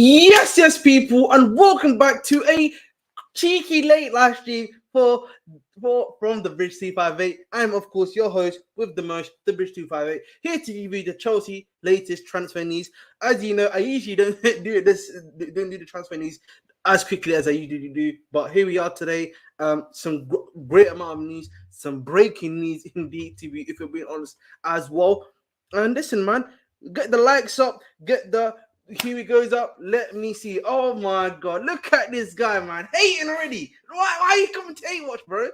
Yes, people, and welcome back to a cheeky late live stream for from the Bridge 258. I'm of course your host with the most, the Bridge 258, here to give you the Chelsea latest transfer news. As you know, I usually don't don't do the transfer news as quickly as I usually do, but here we are today. Some great amount of news, some breaking news indeed, to be if we're being honest as well. And listen, man, get the likes up, get the here he goes up. Let me see. Oh my god, look at this guy, man. Hating already. Why are you coming to hate watch, bro?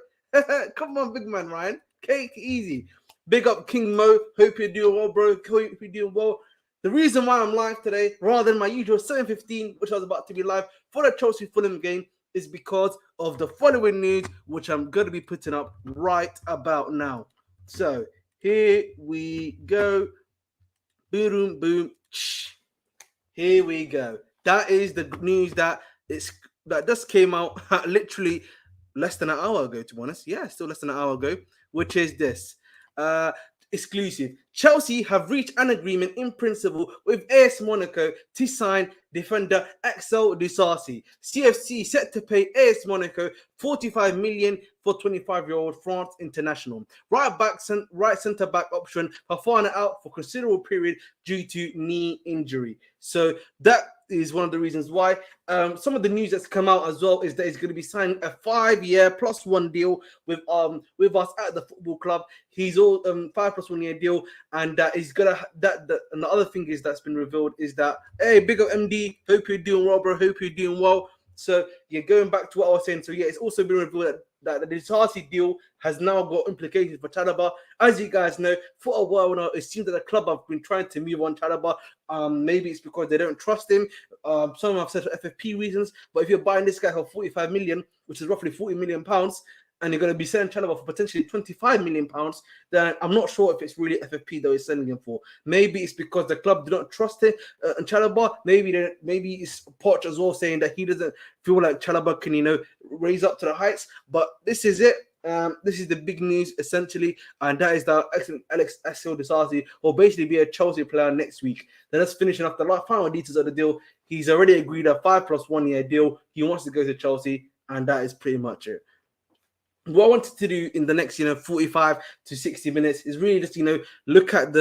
Come on, big man, Ryan. Take it easy. Big up King Mo. Hope you're doing well, bro. Hope you're doing well. The reason why I'm live today, rather than my usual 7:15, which I was about to be live for the Chelsea Fulham game, is because of the following news, which I'm going to be putting up right about now. So here we go. Boom, boom. Here we go. That is the news that just came out literally less than an hour ago, to be honest. Yeah, still less than an hour ago, which is this. Uh Exclusive. Chelsea have reached an agreement in principle with AS Monaco to sign defender Axel Disasi. CFC set to pay AS Monaco 45 million for 25-year-old France international. Right centre back option Fafana out for considerable period due to knee injury. So that is one of the reasons why. Some of the news that's come out as well is that he's going to be signing a 5-year plus one deal with us at the football club. He's all 5 plus 1 year deal, and that is gonna and the other thing is that's been revealed is that, hey, big up MD, hope you're doing well, bro. Hope you're doing well. So yeah, going back to what I was saying. So yeah, it's also been revealed that the Disasi deal has now got implications for Chalobah. As you guys know, for a while now, it seems that the club have been trying to move on Chalobah. Maybe it's because they don't trust him. Some have said for FFP reasons. But if you're buying this guy for 45 million, which is roughly 40 million pounds, and you're going to be selling Chalobah for potentially 25 million pounds, then I'm not sure if it's really FFP that he's selling him for. Maybe it's because the club do not trust him and Chalobah. Maybe it's Poch as well saying that he doesn't feel like Chalobah can, raise up to the heights. But this is it. This is the big news essentially, and that is that Axel Disasi will basically be a Chelsea player next week. Then that's finishing off the final details of the deal. He's already agreed a 5 plus 1 year deal. He wants to go to Chelsea, and that is pretty much it. What I wanted to do in the next 45 to 60 minutes is really just look at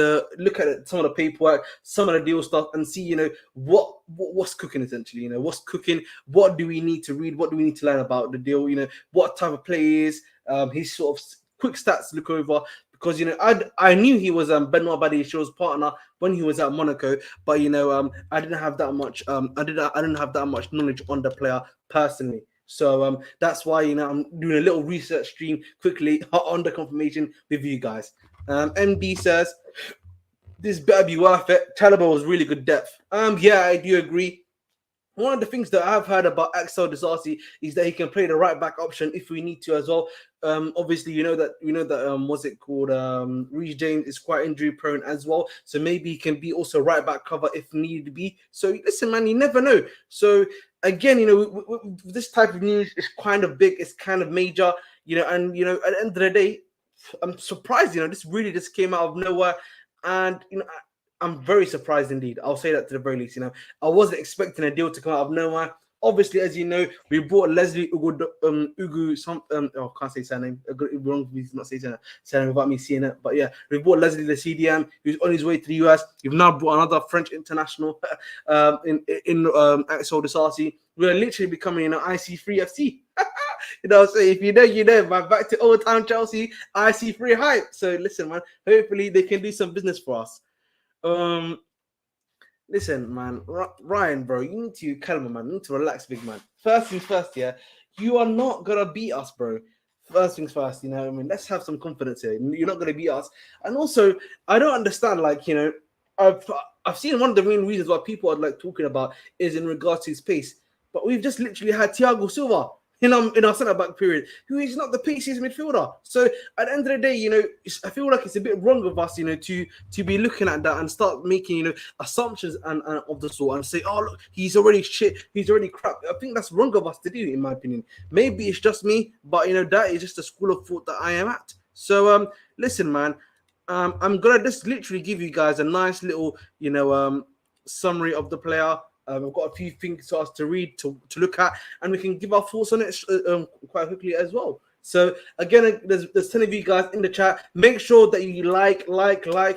some of the paperwork, some of the deal stuff, and see what's cooking essentially. What's cooking, what do we need to read, what do we need to learn about the deal, what type of play is, his sort of quick stats to look over, because I knew he was Benoit Badiashiel's partner when he was at Monaco, but I didn't have that much I didn't have that much knowledge on the player personally. So that's why I'm doing a little research stream quickly on the confirmation with you guys. MD says this better be worth it. Chalobah was really good depth. Yeah, I do agree. One of the things that I've heard about Axel Disasi is that he can play the right back option if we need to as well. Obviously, what's it called? Reece James is quite injury prone as well, so maybe he can be also right back cover if needed to be. So listen, man, you never know. So again, this type of news is kind of big, it's kind of major, and at the end of the day, I'm surprised. This really just came out of nowhere, and I'm very surprised indeed. I'll say that to the very least. I wasn't expecting a deal to come out of nowhere. Obviously, as you know, we brought Leslie Ugu. Can't say surname. Wrong for me to not say surname without me seeing it. But yeah, we brought Leslie the CDM, who's on his way to the US. We've now brought another French international in Axel Disasi. We're literally becoming an IC3 FC. So if you know, man. Back to old town Chelsea, IC3 hype. So listen, man. Hopefully they can do some business for us. Listen, man, Ryan, bro, you need to calm, man. You need to relax, big man. First things first, yeah. You are not gonna beat us, bro. First things first, let's have some confidence here. You're not gonna beat us. And also, I don't understand, I've seen one of the main reasons why people are talking about is in regards to his pace. But we've just literally had Thiago Silva in our centre back period, who is not the paciest midfielder. So at the end of the day, I feel like it's a bit wrong of us, to be looking at that and start making, assumptions and of the sort and say, oh look, he's already shit, he's already crap. I think that's wrong of us to do, in my opinion. Maybe it's just me, but that is just the school of thought that I am at. So listen, man, I'm gonna just literally give you guys a nice little, summary of the player. I've got a few things for us to read, to look at, and we can give our thoughts on it quite quickly as well. So again, there's 10 of you guys in the chat. Make sure that you like,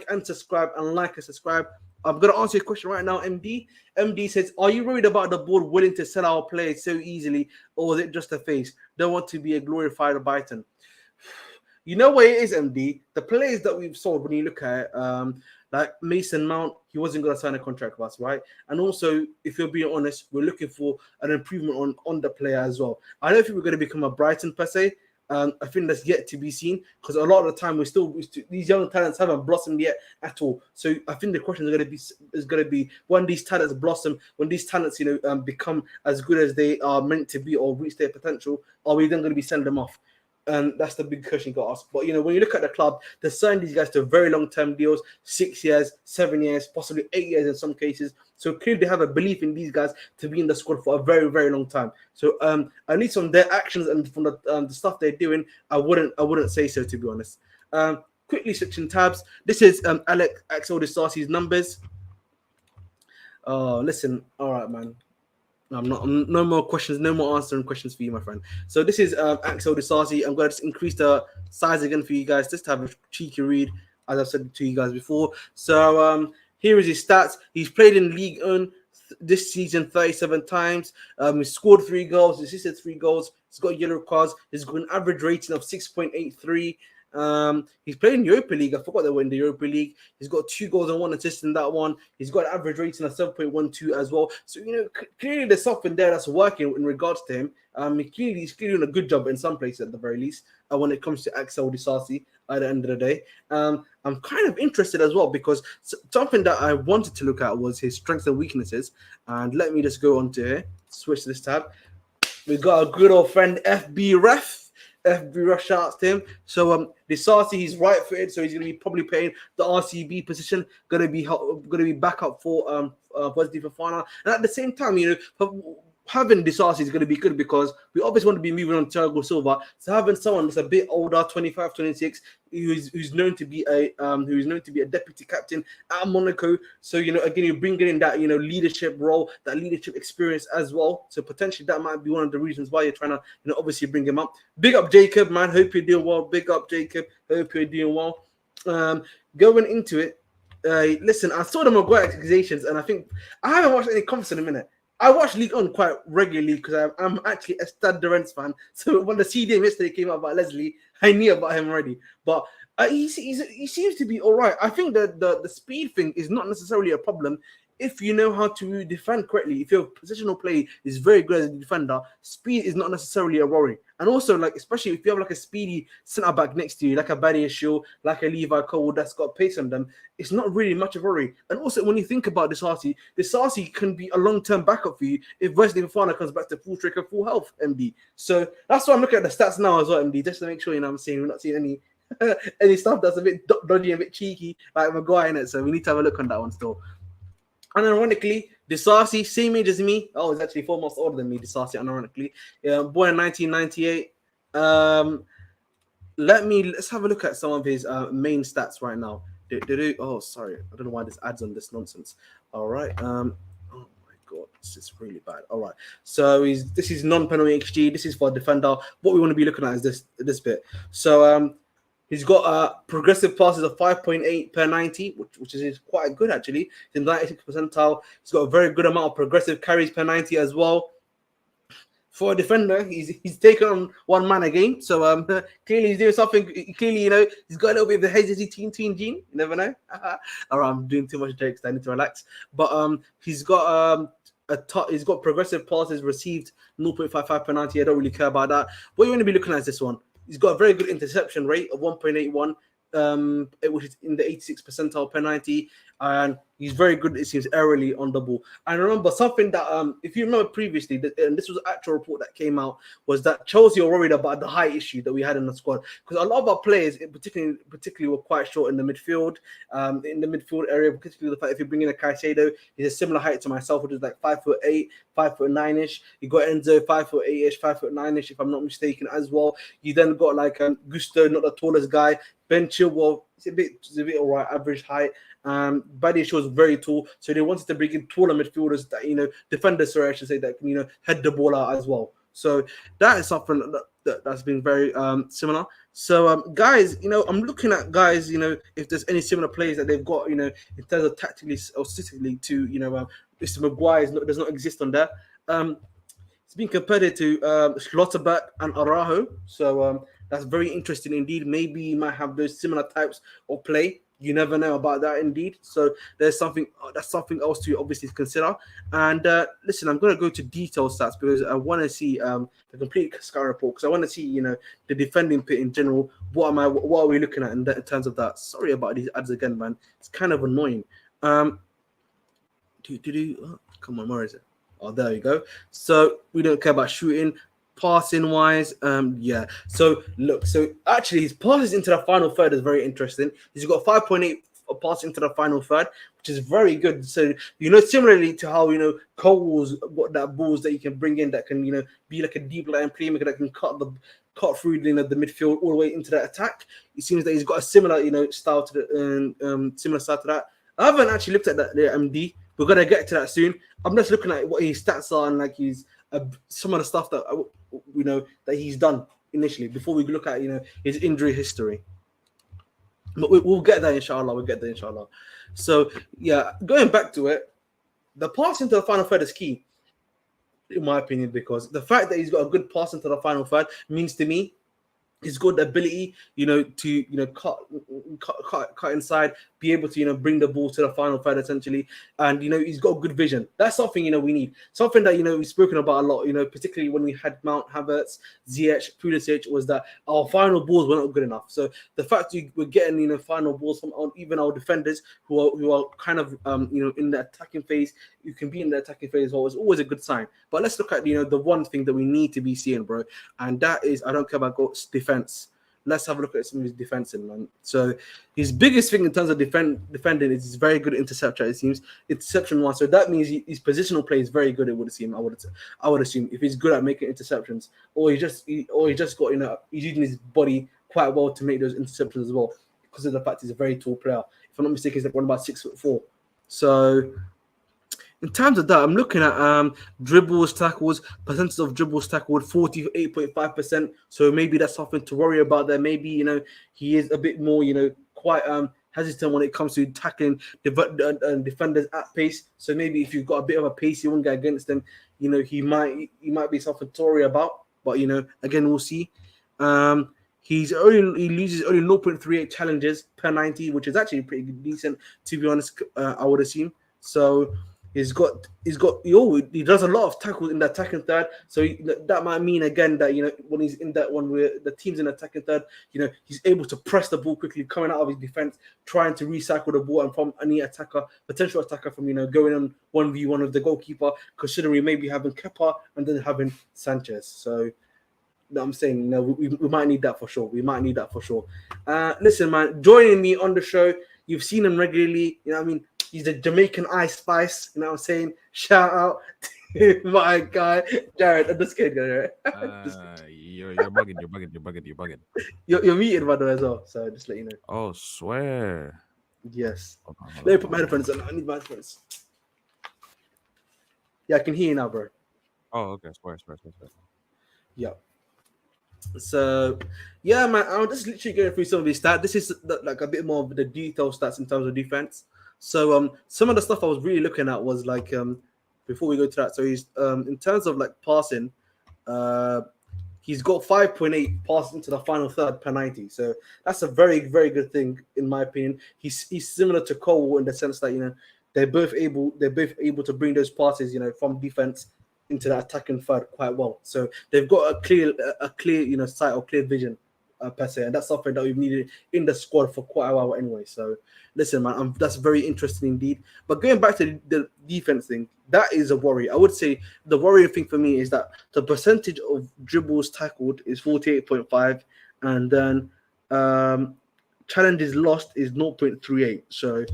and subscribe, and like and subscribe. I'm going to answer your question right now, MD. MD says, are you worried about the board willing to sell our players so easily, or is it just a face? Don't want to be a glorified Brighton. You know what it is, MD? The players that we've sold, when you look at it, like Mason Mount, he wasn't going to sign a contract with us, right? And also, if you're being honest, we're looking for an improvement on the player as well. I don't think we're going to become a Brighton per se. I think that's yet to be seen, because a lot of the time these young talents haven't blossomed yet at all. So I think the question is going to be when these talents blossom, when these talents become as good as they are meant to be or reach their potential, are we then going to be sending them off? And that's the big question you got to ask. But when you look at the club, they're signing these guys to very long-term deals, 6 years, 7 years, possibly 8 years in some cases. So clearly they have a belief in these guys to be in the squad for a very, very long time. So at least from their actions and from the stuff they're doing, I wouldn't say so, to be honest. Quickly switching tabs. This is Axel Disasi's numbers. Listen, all right, man. No more questions, no more answering questions for you, my friend. So this is Axel Disasi. I'm going to increase the size again for you guys, just to have a cheeky read, as I've said to you guys before. So here is his stats. He's played in League 1 this season 37 times. He scored 3 goals, assisted 3 goals. He's got yellow cards. He's got an average rating of 6.83. He's played in Europa League. I forgot they were in the Europa League. He's got 2 goals and 1 assist in that one. He's got an average rating of 7.12 as well. So clearly there's something there that's working in regards to him. He's clearly doing a good job in some places at the very least. When it comes to Axel Disasi at the end of the day, I'm kind of interested as well, because something that I wanted to look at was his strengths and weaknesses. And let me just go on to here, switch this tab. We got a good old friend FB Ref. Shout out to him. So Disasi, he's right-footed, so he's going to be probably playing the RCB position. Going to be back up for Wesley Fofana. And at the same time, having Disasi is going to be good, because we obviously want to be moving on to Thiago Silva. So having someone that's a bit older, 25, 26, who's known to be a deputy captain at Monaco. So again, you're bringing in that leadership role, that leadership experience as well. So potentially that might be one of the reasons why you're trying to obviously bring him up. Big up Jacob, man. Hope you're doing well. Big up Jacob. Hope you're doing well. Going into it, listen, I saw the Maguire accusations, and I think I haven't watched any comments in a minute. I watch League On quite regularly because I'm actually a Stade de Rennes fan. So when the CDM yesterday came out about Leslie, I knew about him already. But he seems to be all right. I think that the speed thing is not necessarily a problem if you know how to defend correctly. If your positional play is very good as a defender, speed is not necessarily a worry. And also, especially if you have a speedy centre back next to you, like a Badiashile, like a Levi Cole that's got pace on them, it's not really much of a worry. And also, when you think about Disasi can be a long-term backup for you if Wesley Fofana comes back to full strength and full health, MD. So that's why I'm looking at the stats now as well, MD, just to make sure I'm saying we're not seeing any any stuff that's a bit dodgy, a bit cheeky, like Maguire in it. So we need to have a look on that one still. And ironically, Disasi, same age as me. Oh, he's actually 4 months older than me, Disasi, ironically. Born in 1998. Let's have a look at some of his main stats right now. Oh, sorry. I don't know why this adds on this nonsense. All right. Oh my God, this is really bad. All right. So this is non-penalty XG. This is for a defender. What we want to be looking at is this bit. So he's got progressive passes of 5.8 per 90, which is quite good, actually. He's in 96th percentile. He's got a very good amount of progressive carries per 90 as well. For a defender, he's taken on one man a game. So clearly he's doing something. Clearly, he's got a little bit of the Hazy Teen gene. You never know. All right, I'm doing too much jokes. I need to relax. But he's got he's got progressive passes received 0.55 per 90. I don't really care about that. What you want to be looking at is this one. He's got a very good interception rate of 1.81, which is in the 86th percentile per 90. And he's very good, it seems, aerially on the ball. And remember something that, if you remember previously, and this was an actual report that came out, was that Chelsea were worried about the height issue that we had in the squad. Because a lot of our players, particularly were quite short in the midfield area, particularly the fact if you bring in a Caicedo, he's a similar height to myself, which is like 5'8", 5'9"-ish. You got Enzo, 5'8"-ish, 5'9"-ish, if I'm not mistaken, as well. You then got Gusto, not the tallest guy, Ben Chilwell, it's a bit alright, average height. Badiashile is very tall, so they wanted to bring in taller midfielders that defenders, sorry, I should say, that can head the ball out as well. So that is something that's been very similar. So guys, I'm looking at guys, if there's any similar players that they've got, in terms of tactically or statistically to Mr. Maguire does not exist on there. It's been compared to Schlotterbeck and Araujo, so that's very interesting indeed. Maybe you might have those similar types of play. You never know about that indeed. So there's that's something else to obviously consider. And listen, I'm going to go to detailed stats because I want to see the complete sky report, because I want to see the defending pit in general. What are we looking at in terms of that? Sorry about these ads again, man. It's kind of annoying. Oh, come on, where is it? Oh, there you go. So we don't care about shooting. Passing wise, yeah. So look, so actually his passes into the final third is very interesting. He's got 5.8 passing into the final third, which is very good. So similarly to how Cole's got that balls that you can bring in that can be like a deep line playmaker that can cut through the midfield all the way into the attack. It seems that he's got a similar style to the similar style to that. I haven't actually looked at that the MD. We're gonna get to that soon. I'm just looking at what his stats are and like his some of the stuff that that he's done initially before we look at his injury history. But we'll get there inshallah. So yeah, going back to it, the pass into the final third is key, in my opinion, because the fact that he's got a good pass into the final third means to me he's got the ability, to cut inside, be able to, bring the ball to the final third essentially, and he's got good vision. That's something we need. Something that we've spoken about a lot. Particularly when we had Mount, Havertz, Ziyech, Pulisic, was that our final balls were not good enough. So the fact we're getting final balls from even our defenders who are kind of in the attacking phase, you can be in the attacking phase as well, is always a good sign. But let's look at the one thing that we need to be seeing, bro, and that is I don't care about defense. Let's have a look at some of his defensing, man. So his biggest thing in terms of defending is he's very good at interception. It seems interception one. So that means his positional play is very good. It would seem. I would assume if he's good at making interceptions, or he just got he's using his body quite well to make those interceptions as well, because of the fact he's a very tall player. If I'm not mistaken, he's like about 6'4". So in terms of that, I'm looking at dribbles, tackles, percentage of dribbles tackled, 48.5%. So maybe that's something to worry about there. Maybe, he is a bit more, quite hesitant when it comes to tackling defenders at pace. So maybe if you've got a bit of a pacey one guy against them, he might be something to worry about. But, again, we'll see. He loses only 0.38 challenges per 90, which is actually pretty decent, to be honest, I would assume. So he does a lot of tackles in the attacking third, so that might mean again that when he's in that one where the team's in attacking third, he's able to press the ball quickly, coming out of his defense, trying to recycle the ball, and from any potential attacker from going on 1v1 of the goalkeeper, considering maybe having Kepa and then having Sanchez. So I'm saying we might need that for sure. Listen, man, joining me on the show, you've seen him regularly. I mean. He's the Jamaican Ice Spice, you know what I'm saying? Shout out to my guy, Jared. I'm just kidding, Jared. You're bugging. You're muted, by the way, as well, so just let you know. Oh, swear. Yes. Let me put my headphones on. I need my headphones. Yeah, I can hear you now, bro. Oh, okay. Swear. Yeah. So, yeah, man, I'm just literally going through some of these stats. This is like a bit more of the detailed stats in terms of defense. So some of the stuff I was really looking at was like before we go to that. So he's in terms of like passing, he's got 5.8 passes into the final third per 90. So that's a very, very good thing in my opinion. He's similar to Cole in the sense that they're both able to bring those passes from defense into the attacking third quite well. So they've got a clear sight or clear vision per se, and that's something that we've needed in the squad for quite a while anyway. So listen, man, that's very interesting indeed. But going back to the defense thing, that is a worry. I would say the worrying thing for me is that the percentage of dribbles tackled is 48.5, and then challenges lost is 0.38. So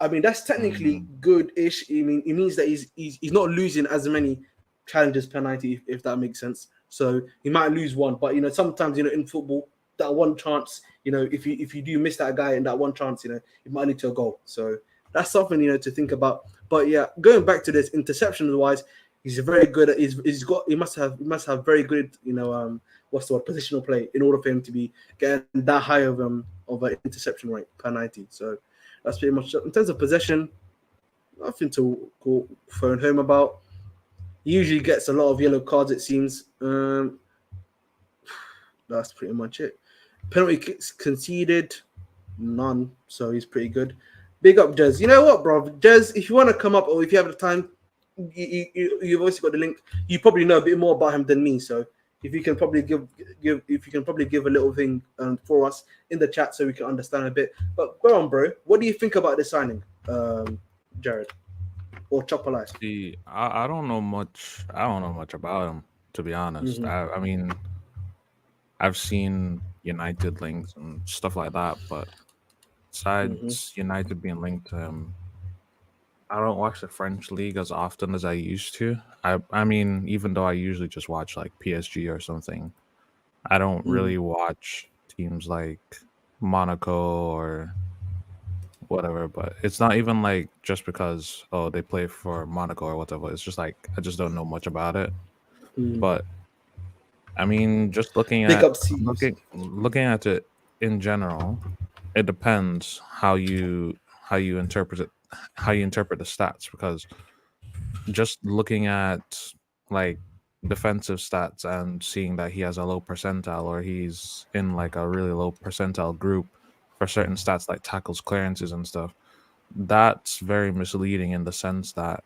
I mean that's technically good-ish. I mean it means that he's not losing as many challenges per 90, if that makes sense. So he might lose one, but sometimes in football that one chance, if you do miss that guy in that one chance, it might lead to a goal. So that's something to think about. But yeah, going back to this interception wise, he's very good at he must have very good what's the word, positional play in order for him to be getting that high of an interception rate per 90. So that's pretty much in terms of possession. Nothing to go phone home about. He usually gets a lot of yellow cards, it seems. That's pretty much it. Penalty kicks conceded, none. So he's pretty good. Big up, Jez. You know what, bro? Jez, if you want to come up or if you have the time, you've also got the link. You probably know a bit more about him than me. So if you can probably give a little thing for us in the chat so we can understand a bit. But go on, bro. What do you think about the signing, Jared or Chopper Life? See, I don't know much. I don't know much about him, to be honest. I mean, I've seen United links and stuff like that, but besides United being linked to him, I don't watch the French league as often as I used to. I mean, even though I usually just watch like PSG or something, I don't really watch teams like Monaco or whatever. But it's not even like just because they play for Monaco or whatever. It's just like I just don't know much about it. But I mean, just Big up to you. looking at it in general, it depends how you interpret it, how you interpret the stats. Because just looking at like defensive stats and seeing that he has a low percentile or he's in like a really low percentile group for certain stats like tackles, clearances, and stuff, that's very misleading in the sense that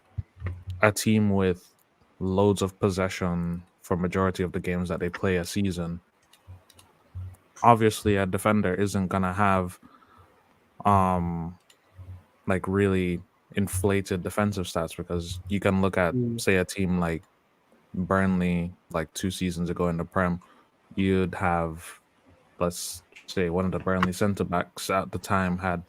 a team with loads of possession for majority of the games that they play a season, obviously a defender isn't gonna have like really inflated defensive stats, because you can look at say a team like Burnley like 2 seasons ago in the Prem, you'd have, let's say, one of the Burnley centre backs at the time had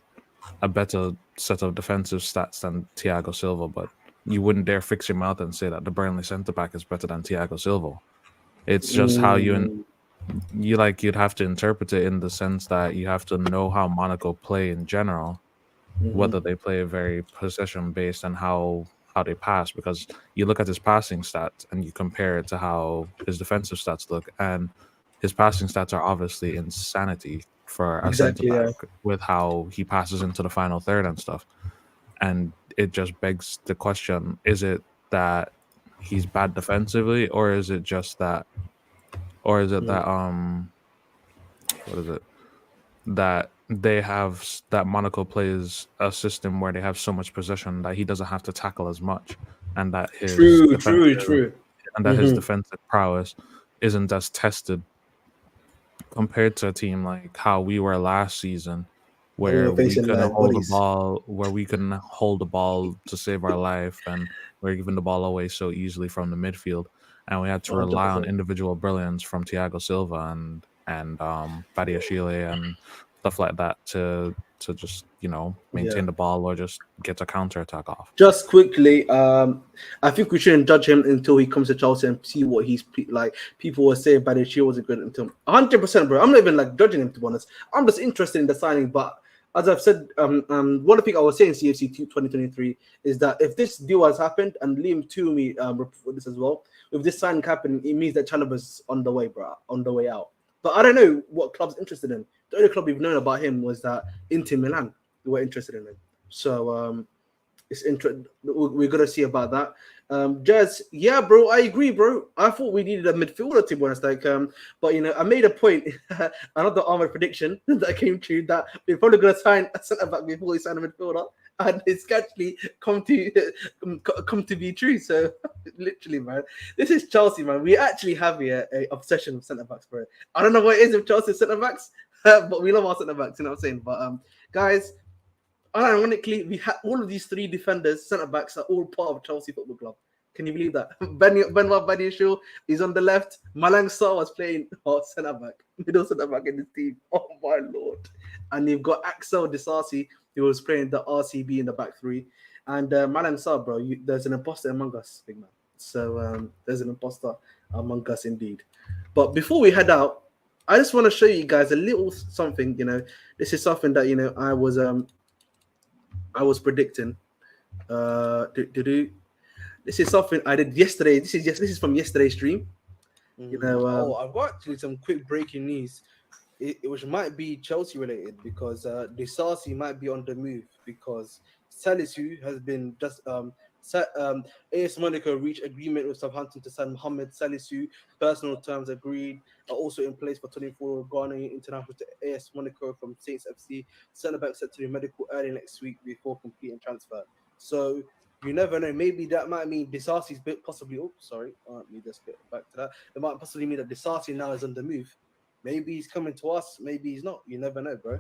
a better set of defensive stats than Thiago Silva, but you wouldn't dare fix your mouth and say that the Burnley centre back is better than Thiago Silva. It's just how you'd have to interpret it in the sense that you have to know how Monaco play in general, whether they play very possession based and how they pass, because you look at his passing stats and you compare it to how his defensive stats look, and his passing stats are obviously insanity for a centre Exactly. back Yeah. with how he passes into the final third and stuff. And it just begs the question, is it that he's bad defensively, or is it just that, or is it that what is it, that they have, that Monaco plays a system where they have so much possession that he doesn't have to tackle as much, and that his True. his defensive prowess isn't as tested compared to a team like how we were last season, And we where were facing live bodies. we couldn't hold the ball to save our life, and we're giving the ball away so easily from the midfield, and we had to rely on 100%. individual brilliance from Thiago Silva and Badiashile and stuff like that to just Yeah. maintain the ball or just get a counter attack off. Just quickly, I think we shouldn't judge him until he comes to Chelsea and see what he's like. People were saying Badiashile wasn't good until 100%, bro. I'm not even like judging him, to be honest. I'm just interested in the signing. But as I've said, one thing I was saying CFC 2023 is that if this deal has happened, and Liam Toomey reported this as well, if this signing happened, it means that Chalobah's on the way, bro, on the way out. But I don't know what club's interested in. The only club we've known about him was that Inter Milan were interested in him. So it's interesting. We're gonna see about that. Jazz, yeah, bro, I agree, bro. I thought we needed a midfielder, to be honest. But I made a point, another armored prediction that came true, that we're probably gonna sign a centre back before we sign a midfielder, and it's actually come to be true. So literally, man, this is Chelsea, man. We actually have here a obsession with centre backs, bro. I don't know what it is with Chelsea centre backs, but we love our centre backs. You know what I'm saying? But guys. Ironically, we had all of these three defenders, centre backs, are all part of Chelsea Football Club. Can you believe that? Benoit Badiashile is on the left. Malang Sarr was playing centre back, middle centre back in the team. Oh my lord! And you've got Axel Disasi, who was playing the RCB in the back three. And Malang Sarr, bro, there's an imposter among us, big man. So there's an imposter among us indeed. But before we head out, I just want to show you guys a little something. This is something that I was predicting. This is something I did yesterday. This is from yesterday's stream. I've got actually some quick breaking news. Which might be Chelsea related because Disasi might be on the move because Salisu has been just AS Monaco reached agreement with Southampton to sign Mohamed Salisu. Personal terms agreed are also in place for 24 Ghanaian international to AS Monaco from Saints FC. Centre back set to do medical early next week before completing transfer. So you never know. Maybe that might mean Disasi's bit possibly. Oh, sorry. Let me just get back to that. It might possibly mean that Disasi now is on the move. Maybe he's coming to us. Maybe he's not. You never know, bro.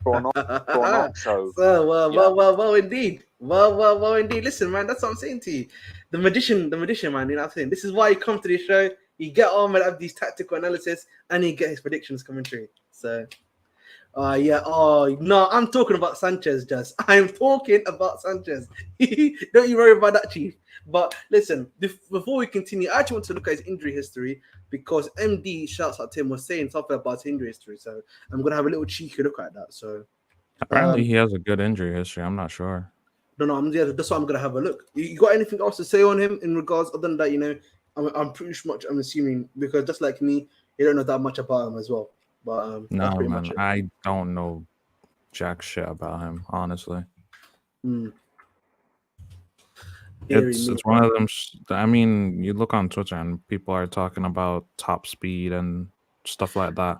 Or not. So, well, indeed. Well, indeed. Listen, man, that's what I'm saying to you. The magician, man. You know what I'm saying? This is why you come to this show. You get on and have these tactical analysis, and you get his predictions coming true. So, yeah. Oh no, I'm talking about Sanchez. I'm talking about Sanchez. Don't you worry about that, Chief. But listen, before we continue, I actually want to look at his injury history because MD shouts out to him was saying something about his injury history. So I'm gonna have a little cheeky look at that. So Apparently, he has a good injury history. I'm not sure. no, that's why I'm gonna have a look. You got anything else to say on him in regards other than that? I'm pretty much I'm assuming because just like me, you don't know that much about him as well. But No, that's pretty man, much it. I don't know jack shit about him, honestly. It's one of them. I mean, you look on Twitter and people are talking about top speed and stuff like that.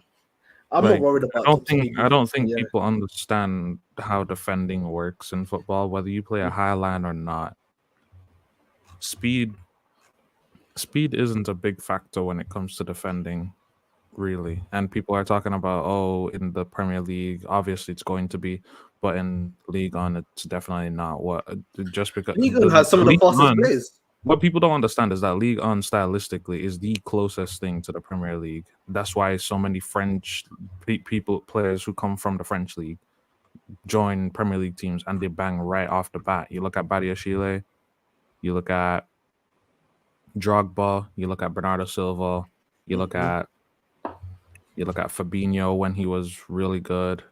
I'm not worried about. I don't think people understand how defending works in football, whether you play a high line or not. Speed isn't a big factor when it comes to defending, really. And people are talking about, in the Premier League, obviously it's going to be, but in League One, it's definitely not. Just because League One has some of the fastest players. What people don't understand is that League One stylistically is the closest thing to the Premier League. That's why so many French players who come from the French league join Premier League teams and they bang right off the bat. You look at Badiashile, you look at Drogba, you look at Bernardo Silva, you look at Fabinho when he was really good.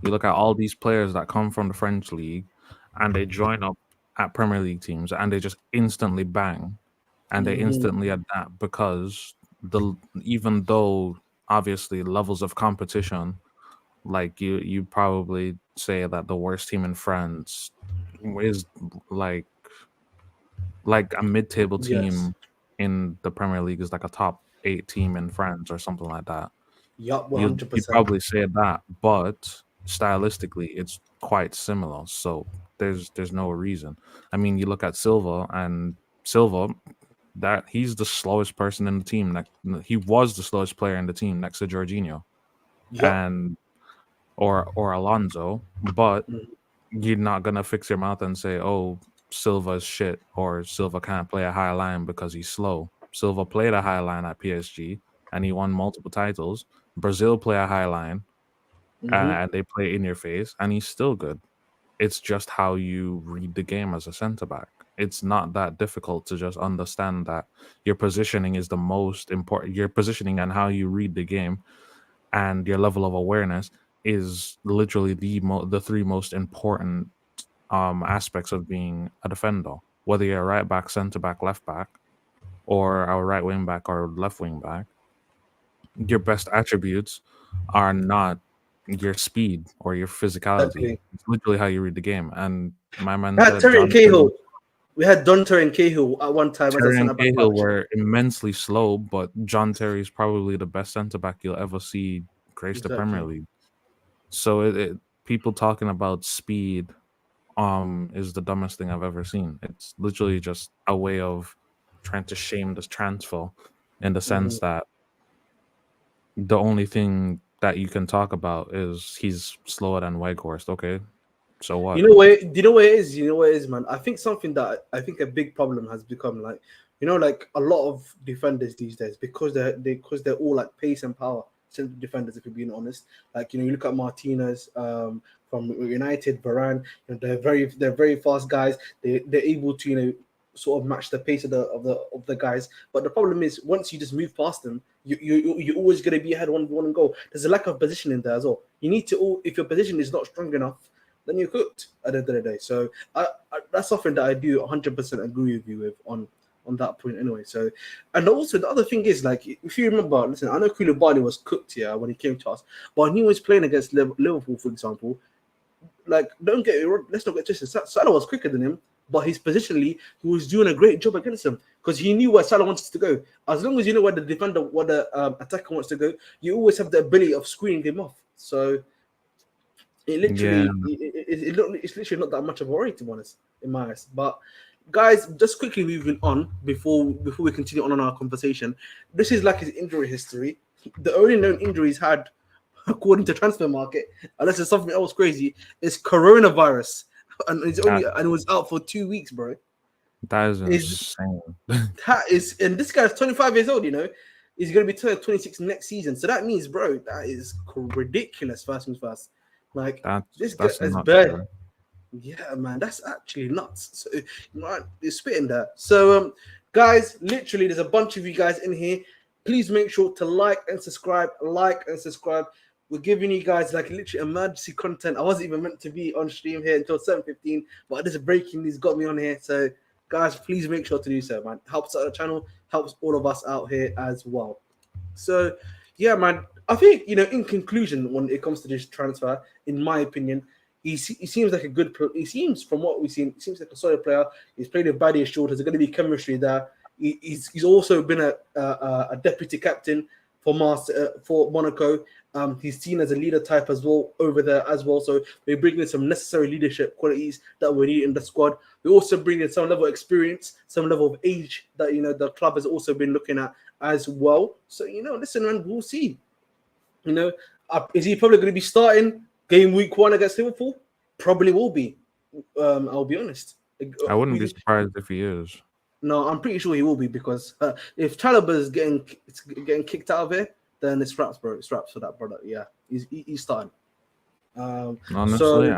You look at all these players that come from the French league and they join up at Premier League teams and they just instantly bang and they instantly adapt because even though obviously levels of competition, like you probably say that the worst team in France is like a mid-table team in the Premier League is like a top 8 team in France or something like that. Yup, 100%. You'd probably say that, but stylistically, it's quite similar. So there's no reason. I mean, you look at Silva, that he's the slowest person in the team. He was the slowest player in the team next to Jorginho, or Alonso. But you're not gonna fix your mouth and say, "Oh, Silva's shit," or Silva can't play a high line because he's slow. Silva played a high line at PSG and he won multiple titles. Brazil play a high line and they play in your face and he's still good. It's just how you read the game as a centre back. It's not that difficult to just understand that your positioning is the most important. Your positioning and how you read the game and your level of awareness is literally the three most important aspects of being a defender. Whether you're a right back, centre back, left back, or a right wing back or left wing back, your best attributes are not your speed or your physicality. Exactly. It's literally how you read the game. And my man said Terry and Cahill. We had Don Terry and Cahill at one time. Terry and Cahill were immensely slow, but John Terry is probably the best centre back you'll ever see grace the Premier League. So people talking about speed is the dumbest thing I've ever seen. It's literally just a way of trying to shame this transfer in the sense that the only thing that you can talk about is he's slower than Weghorst. Okay, so what? Do you know where it is? You know where it is, man. I think something that I think a big problem has become like a lot of defenders these days because they're all like pace and power central defenders. If you're being honest, you look at Martinez from United, Varane. They're very fast guys. They're able to sort of match the pace of the guys. But the problem is once you just move past them, you're always going to be ahead 1-1 and goal. There's a lack of positioning there as well. You need to, if your position is not strong enough, then you're cooked at the end of the day. So that's something that I do 100% agree with you with on that point anyway. So, and also the other thing is, like, if you remember, listen, I know Koulibaly was cooked here when he came to us, but when he was playing against Liverpool, for example, like, let's not get twisted. Salah was quicker than him, but his positionally, he was doing a great job against him because he knew where Salah wanted to go. As long as you know where the defender, where the attacker wants to go, you always have the ability of screening him off. So it literally, it's literally not that much of a worry, to be honest, in my eyes. But guys, just quickly moving on before we continue on our conversation. This is like his injury history. The only known injury he's had, according to Transfer Market, unless it's something else crazy, is coronavirus, and it was out for 2 weeks, bro. That is insane. And this guy's 25 years old. You know, he's gonna be 26 next season. So that means, bro, that is ridiculous. First things first, like this guy is bad. Bro. Yeah, man, that's actually nuts. So, you're spitting that. So, guys, literally, there's a bunch of you guys in here. Please make sure to like and subscribe. We're giving you guys like literally emergency content. I wasn't even meant to be on stream here until 7:15, but this breaking news got me on here. So, guys, please make sure to do so, man. Helps out the channel, helps all of us out here as well. So, yeah, man, I think, you know, in conclusion, when it comes to this transfer, in my opinion, he seems like a good. He seems, from what we've seen, he seems like a solid player. He's played with Badi assured. There's going to be chemistry there. He's also been a deputy captain for Monaco. He's seen as a leader type as well over there as well. So they bring in some necessary leadership qualities that we need in the squad. We also bring in some level of experience, some level of age that, you know, the club has also been looking at as well. So, you know, listen, man, we'll see. You know, is he probably going to be starting game week 1 against Liverpool? Probably will be. I'll be honest. I wouldn't be surprised if he is. No, I'm pretty sure he will be, because if Chalobah is getting kicked out of here, then it's wraps, bro. It's wraps for that brother. Yeah, he's starting. Honestly,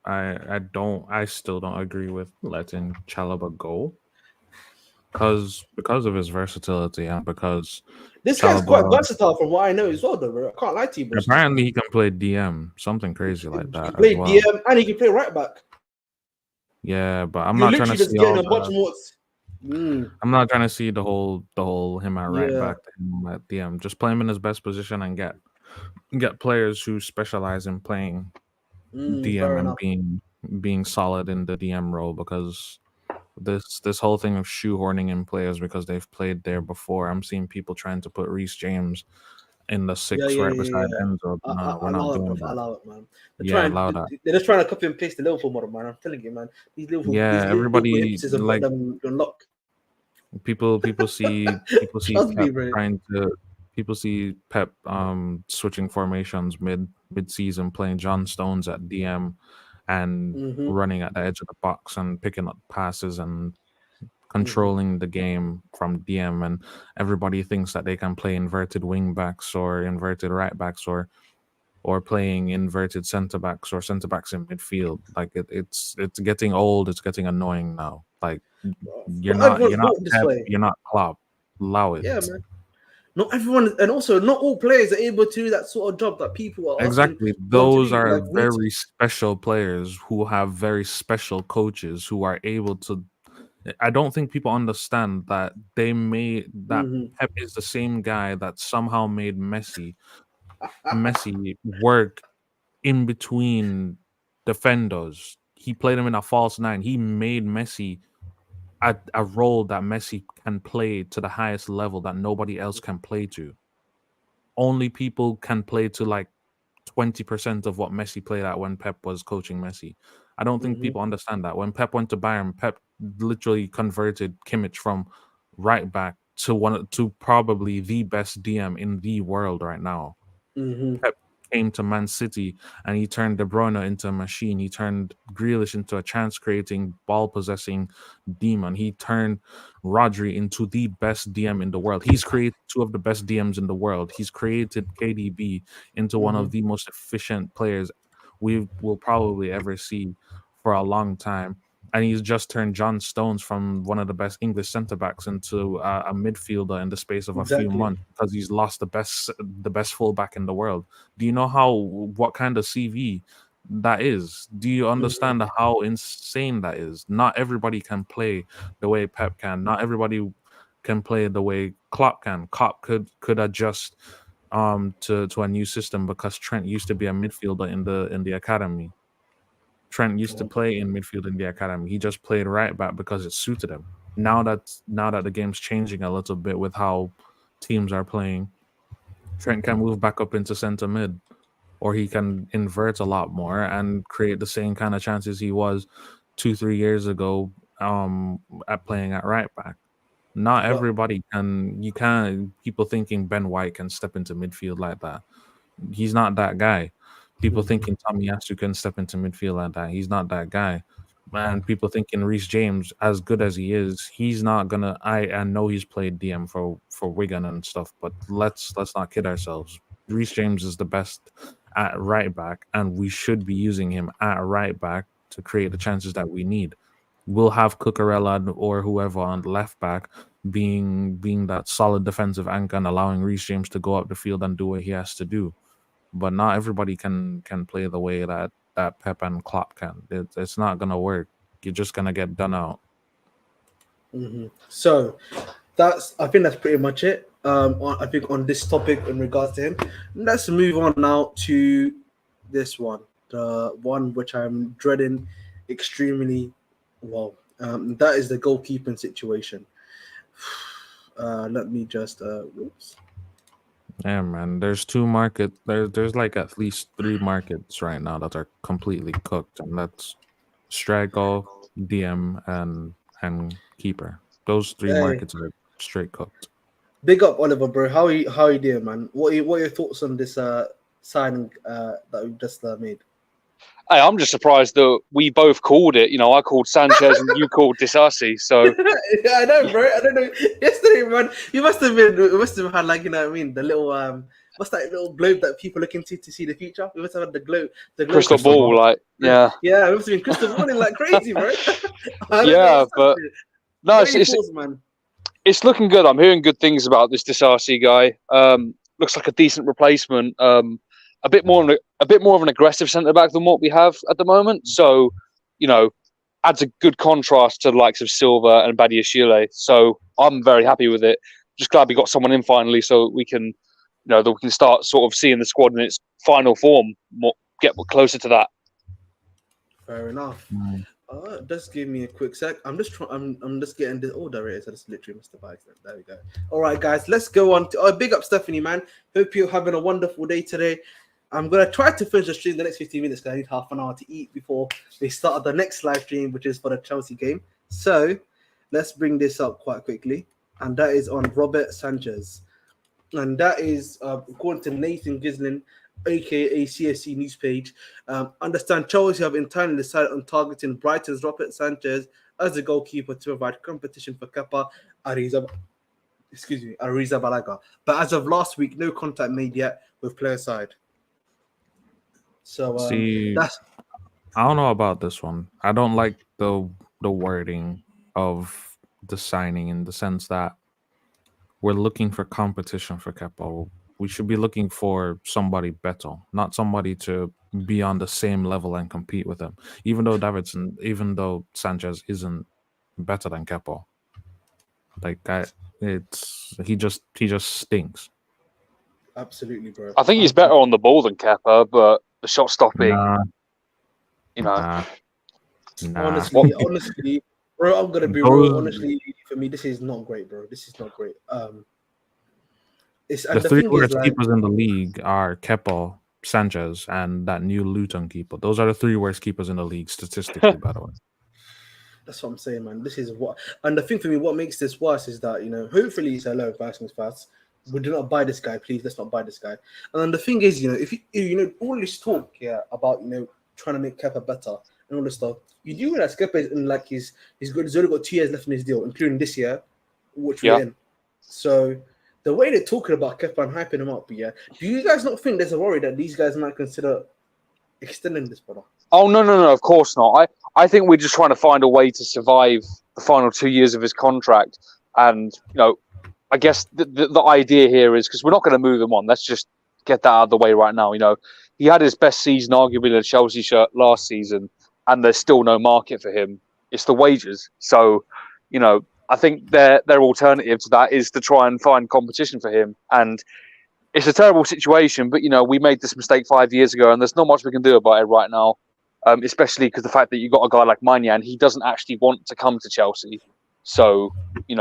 I still don't agree with letting Chalobah go, because of his versatility and because this guy's quite versatile from what I know as well, though, bro. I can't lie to you, bro. Apparently, he can play DM, something crazy like that. He can play DM and he can play right back. Yeah, but I'm not trying to see all much more. I'm not trying to see the whole him at right back, him at DM. Just play him in his best position and get players who specialize in playing DM and being solid in the DM role, because this whole thing of shoehorning in players because they've played there before. I'm seeing people trying to put Reece James in the 6 beside Enzo. No, we're not doing that. Allow it, man. They're just trying to copy and paste the Liverpool model, man. I'm telling you, man. These Liverpool, everybody like unlock. People see Pep switching formations mid-season, playing John Stones at DM and running at the edge of the box and picking up passes and controlling the game from DM, and everybody thinks that they can play inverted wing backs or inverted right backs or playing inverted center backs or center backs in midfield. Like it's getting old, it's getting annoying now. Like you're not Pep, you're not Klopp. Allow it. Yeah, man. Not everyone, and also not all players are able to do that sort of job that people are exactly. Those are very special players who have very special coaches who are able to. I don't think people understand that Pep is the same guy that somehow made Messi work in between defenders. He played him in a false 9. He made Messi a role that Messi can play to the highest level that nobody else can play to. Only people can play to like 20% of what Messi played at when Pep was coaching Messi. I don't think people understand that. When Pep went to Bayern, Pep literally converted Kimmich from right back to probably the best DM in the world right now. Pep came to Man City and he turned De Bruyne into a machine. He turned Grealish into a chance-creating, ball-possessing demon. He turned Rodri into the best DM in the world. He's created 2 of the best DMs in the world. He's created KDB into one of the most efficient players we will probably ever see for a long time. and he's just turned John Stones from one of the best English centre backs into a midfielder in the space of a few months because he's lost the best fullback in the world. Do you know what kind of CV that is? Do you understand how insane that is? Not everybody can play the way Pep can. Not everybody can play the way Klopp can. Klopp could adjust to a new system because Trent used to be a midfielder in the academy. Trent used to play in midfield in the academy. He just played right back because it suited him. Now that the game's changing a little bit with how teams are playing, Trent can move back up into centre mid, or he can invert a lot more and create the same kind of chances he was 2-3 years ago at playing at right back. Not everybody can. You can't. People thinking Ben White can step into midfield like that. He's not that guy. People thinking Tommy Asu can step into midfield like that. He's not that guy. And people thinking Reece James, as good as he is, he's not gonna. I know he's played DM for Wigan and stuff, but let's not kid ourselves. Reece James is the best at right back, and we should be using him at right back to create the chances that we need. We'll have Cucurella or whoever on the left back being that solid defensive anchor and allowing Reece James to go up the field and do what he has to do. But not everybody can play the way that Pep and Klopp can. It's not gonna work. You're just gonna get done out. So I think that's pretty much it. I think on this topic in regards to him, let's move on now to this one, the one which I'm dreading extremely. Well, that is the goalkeeping situation. Let me just. Whoops. Yeah, man. There's two markets. There's like at least 3 markets right now that are completely cooked, and that's striker, DM, and keeper. Those 3 markets are straight cooked. Big up, Oliver, bro. How are you doing, man? What are your thoughts on this signing that we just made? Hey, I'm just surprised that we both called it. You know, I called Sanchez and you called Disasi. So yeah, I know, bro. I don't know. Yesterday, man, you must have had like, you know what I mean, the little what's that little globe that people look into to see the future? We must have had the globe crystal ball, like yeah, we must have been crystal balling like crazy, bro. Yeah, but no, man. It's looking good. I'm hearing good things about this Disasi guy. Looks like a decent replacement. A bit more of an aggressive centre back than what we have at the moment. So, you know, adds a good contrast to the likes of Silva and Badiashile. So I'm very happy with it. Just glad we got someone in finally, so we can, that we can start sort of seeing the squad in its final form, get closer to that. Fair enough. Just give me a quick sec. I'm just getting this. Oh, there it is. I just literally missed the bike. There we go. All right, guys, let's go on to big up Stephanie, man. Hope you're having a wonderful day today. I'm gonna try to finish the stream the next 15 minutes because I need half an hour to eat before they start the next live stream, which is for the Chelsea game. So let's bring this up quite quickly, and that is on Robert Sanchez, and that is according to Nathan Gislin, aka CSC news page. Understand Chelsea have internally decided on targeting Brighton's Robert Sanchez as the goalkeeper to provide competition for Kepa Arrizabalaga. But as of last week, no contact made yet with player side. So that's. I don't know about this one. I don't like the wording of the signing in the sense that we're looking for competition for Kepa. We should be looking for somebody better, not somebody to be on the same level and compete with him. Even though Sanchez isn't better than Kepa, he just stinks. Absolutely, bro. I think he's better on the ball than Kepa, but the shot stopping, Honestly, bro, I'm gonna be real. Honestly, for me, this is not great, bro. This is not great. The 3 worst keepers in the league are Kepa, Sanchez, and that new Luton keeper. Those are the 3 worst keepers in the league statistically, by the way. That's what I'm saying, man. This is and the thing for me, what makes this worse is that, hopefully he's hello, Vikings fans. We do not buy this guy, please. Let's not buy this guy. And then the thing is, if you all this talk here about trying to make Kepa better and all this stuff, you do realize Kepa is in like he's only got 2 years left in his deal, including this year, which we're in. So the way they're talking about Kepa and hyping him up, do you guys not think there's a worry that these guys might consider extending this, brother. Oh no, of course not. I think we're just trying to find a way to survive the final 2 years of his contract, and I guess the idea here is because we're not going to move him on. Let's just get that out of the way right now. He had his best season arguably in a Chelsea shirt last season, and there's still no market for him. It's the wages. So, I think their alternative to that is to try and find competition for him. And it's a terrible situation, but we made this mistake 5 years ago, and there's not much we can do about it right now. Especially because the fact that you got a guy like Maignan, he doesn't actually want to come to Chelsea. So, you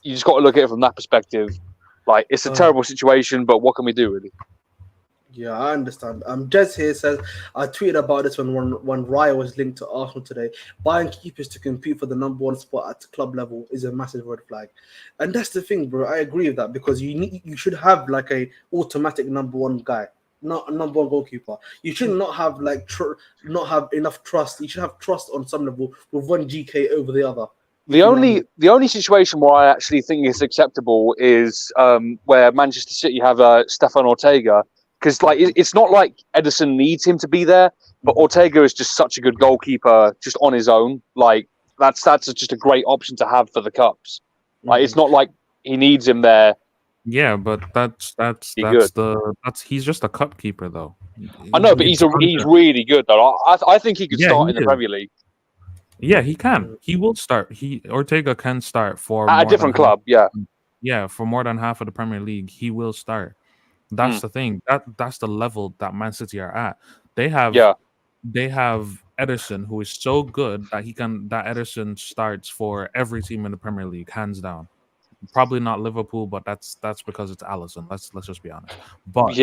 just got to look at it from that perspective. Like, it's a terrible situation, but what can we do, really? Yeah, I understand. Jez here says, I tweeted about this when Raya was linked to Arsenal today. Buying keepers to compete for the number one spot at the club level is a massive red flag. And that's the thing, bro. I agree with that because you should have like a automatic number one guy, not a number one goalkeeper. You should not have not have enough trust. You should have trust on some level with one GK over the other. The only situation where I actually think it's acceptable is where Manchester City have Stefan Ortega. Because it's not like Ederson needs him to be there, but Ortega is just such a good goalkeeper just on his own. Like that's just a great option to have for the cups. Like it's not like he needs him there. Yeah, but he's just a cup keeper though. I know, but he's really good though. I think he could start in the Premier League. Yeah, he can. He will start. Ortega can start for at a different club. Yeah, for more than half of the Premier League, he will start. That's the thing. That's the level that Man City are at. They have Ederson, who is so good that Ederson starts for every team in the Premier League, hands down. Probably not Liverpool, but that's because it's Alisson. Let's just be honest. But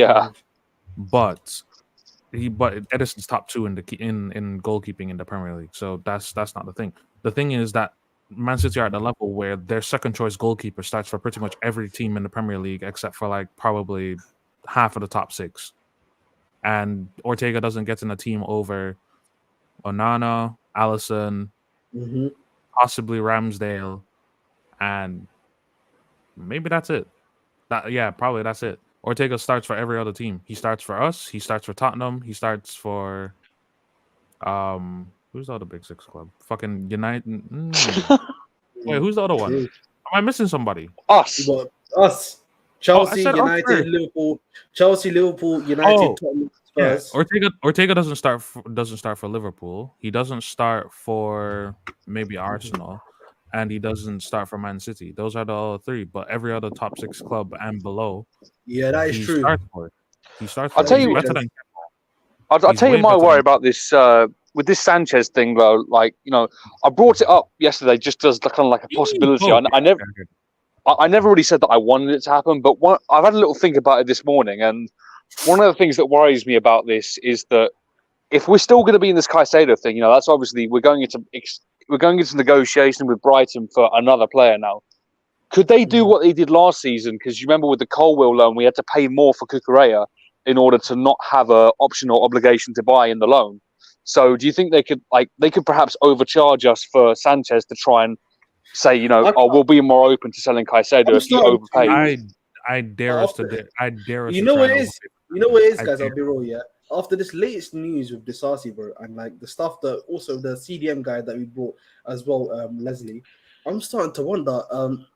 Ederson's top 2 in goalkeeping in the Premier League. So that's not the thing. The thing is that Man City are at the level where their second choice goalkeeper starts for pretty much every team in the Premier League except for like probably half of the top 6. And Ortega doesn't get in a team over Onana, Alisson, possibly Ramsdale, and maybe that's it. Probably that's it. Ortega starts for every other team. He starts for us. He starts for Tottenham. He starts for who's the other Big 6 club? Fucking United. Wait, who's the other one? Am I missing somebody? Us. Chelsea, United, Liverpool. Chelsea, Liverpool, United, Tottenham, Spurs. Yeah. Ortega doesn't start for Liverpool. He doesn't start for maybe Arsenal, and he doesn't start for Man City. Those are the all 3. But every other top 6 club and below, yeah, that is true. He starts for. I'll tell you my worry about this. With this Sanchez thing, though, like I brought it up yesterday just as kind of like a possibility. I never really said that I wanted it to happen, but I've had a little think about it this morning, and one of the things that worries me about this is that if we're still going to be in this Caicedo thing, that's obviously we're going into negotiation with Brighton for another player now. Could they do what they did last season? Because you remember with the Colwill loan, we had to pay more for Cucurella in order to not have a optional obligation to buy in the loan. So do you think they could perhaps overcharge us for Sanchez to try and say, we'll be more open to selling Caicedo if you overpay? I dare us to. You know what it is? You know what it is, guys? I'll be real, yeah. After this latest news with Disasi, bro, and like the stuff that also the CDM guy that we brought as well, Leslie, I'm starting to wonder,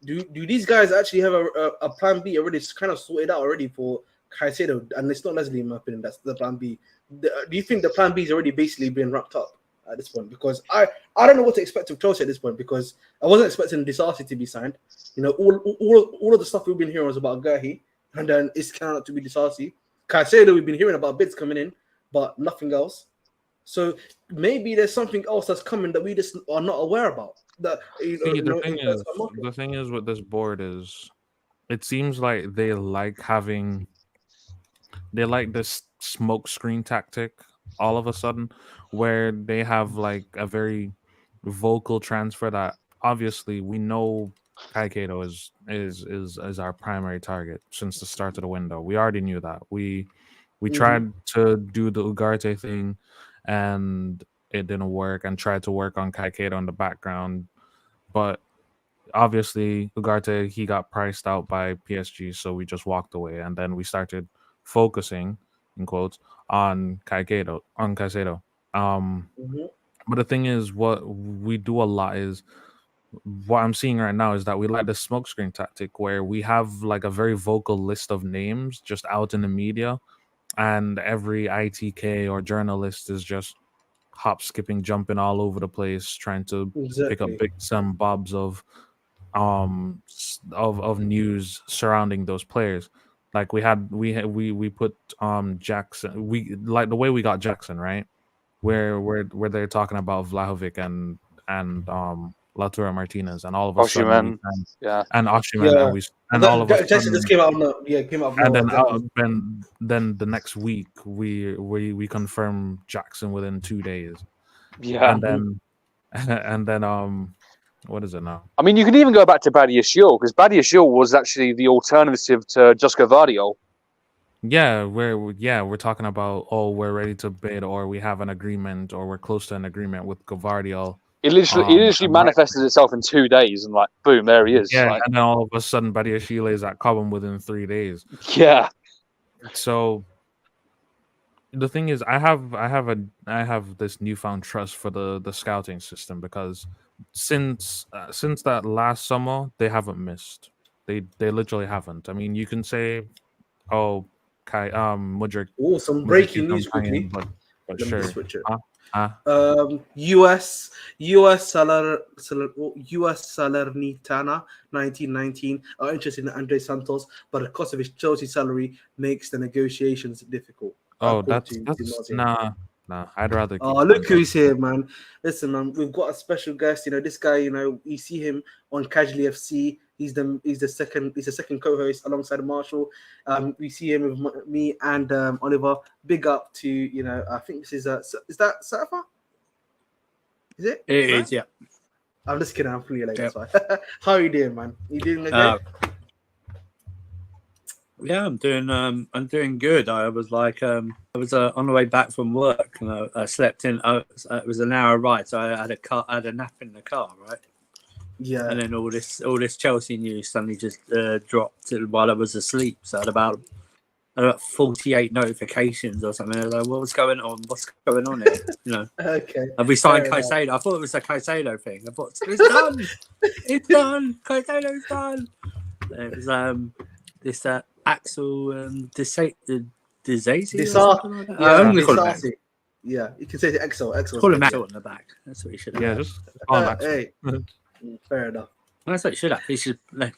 do these guys actually have a plan B already kind of sorted out already for Caicedo? And it's not Leslie, in my opinion, that's the plan B. Do you think the plan B is already basically being wrapped up at this point? Because I don't know what to expect of Chelsea at this point, because I wasn't expecting Disasi to be signed. All of the stuff we've been hearing was about Gahi, and then it's kind of to be Disasi. Caicedo, we've been hearing about bids coming in, but nothing else. So maybe there's something else that's coming that we just are not aware about. The thing is with this board is, it seems like they like this smoke screen tactic all of a sudden, where they have like a very vocal transfer that obviously we know Caicedo is our primary target since the start of the window. We already knew that. We tried to do the Ugarte thing and it didn't work, and tried to work on Caicedo in the background, but obviously Ugarte, he got priced out by PSG, so we just walked away, and then we started focusing in quotes, on Caicedo. Mhm. But the thing is, what we do a lot is what I'm seeing right now is that we like the smokescreen tactic where we have like a very vocal list of names just out in the media, and every ITK or journalist is just hop, skipping, jumping all over the place, trying to pick up Exactly. bits and bobs of of news surrounding those players. Like we put Jackson, we like the way we got Jackson, right? Where they're talking about Vlahovic and Latura Martinez, and all of a sudden we Oshiman, can, yeah. and Oshiman, Yeah. and And all of a Jackson just sudden, came out. Came out of and nowhere. then Jackson. then the next week we confirm Jackson within 2 days, Yeah. and then and then what is it now? I mean, you can even go back to Badiashile, because Badiashile was actually the alternative to Josko Vardiol. Yeah, we're talking about, oh, we're ready to bid, or we have an agreement, or we're close to an agreement with Gavardiol. It literally And right, manifested itself in 2 days, and like, boom, there he is. yeah, Like, and then all of a sudden Badiashile is at Cobham within 3 days. yeah, So the thing is, I have this newfound trust for the scouting system, because since that last summer they haven't missed. They literally haven't. I mean, you can say, oh, Mudrik Oh, some Mudrik breaking news quickly. but Let me just sure. switch it. Huh? Huh? US US Salernitana 1919 are interested in Andre Santos, but the cost of his Chelsea salary makes the negotiations difficult. Oh, According to that's Martin. nah. I'd rather Oh, keep look Santos. who's here, man. Listen, man, we've got a special guest. You know, this guy, you know, you see him on Casually FC. He's the second co-host alongside Marshall. We see him with me and Oliver. Big up to, you know, I think this is that Safa? Is it? It Right? is, yeah. I'm just kidding. I'm fully late. Yep. That's why. How are you doing, man? You doing okay? Yeah, I'm doing good. I was like, I was on the way back from work, and I slept in. It was an hour ride, so I had a nap in the car, right? Yeah. And then all this Chelsea news suddenly just dropped while I was asleep. So I had about 48 notifications or something. I was like, what's going on? What's going on here? You know? Okay. Have we signed Fair enough. Caicedo? I thought it was a Caicedo thing. I thought it's done. It's done. Caicedo's done. It was this Axel Disasi. Yeah, I'm gonna call him Disasi. Yeah, you can say Axel. Call him Axel on the back. That's what he should have. Yeah, just call him Axel. Hey, fair enough. That's what he should have.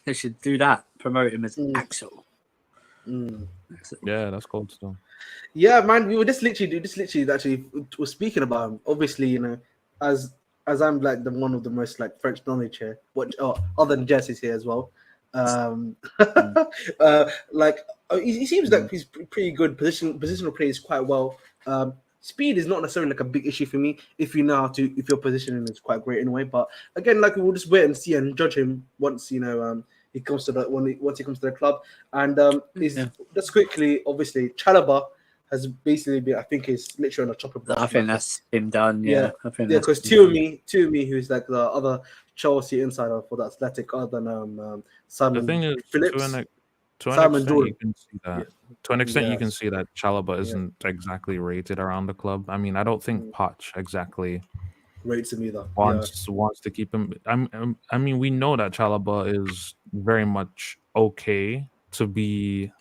They should do that. Promote him as Axel. Yeah, that's cold still. Yeah, man, we were just literally actually was speaking about him. Obviously, you know, as I'm like the one of the most like French knowledge here, other than Jess is here as well. Like he seems like he's pretty good. Positional plays quite well. Speed is not necessarily like a big issue for me if you know how to, if your positioning is quite great in a way. But again, like we'll just wait and see and judge him once, you know, he comes to once he comes to the club. And just quickly, obviously, Chalobah has basically been, I think, is literally on the top of that. I think that's been done. Yeah, I think because Tuomi, who's like the other Chelsea insider for the Athletic, other than Simon. The thing is, Phillips, to an Simon extent, Jordan. you can see that. Yeah. To an extent, you can Yes. see that Chalobah isn't exactly rated around the club. I mean, I don't think Poch exactly rates him either. wants to keep him. I mean, we know that Chalobah is very much okay to be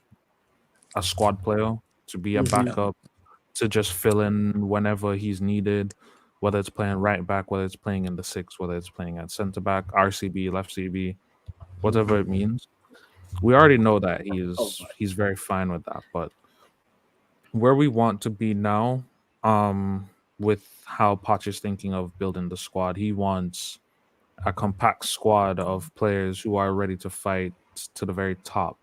a squad player, to be a backup, to just fill in whenever he's needed, whether it's playing right back, whether it's playing in the six, whether it's playing at centre back, RCB, left CB, whatever it means. We already know that he's very fine with that. But where we want to be now, with how Poch is thinking of building the squad, he wants a compact squad of players who are ready to fight to the very top.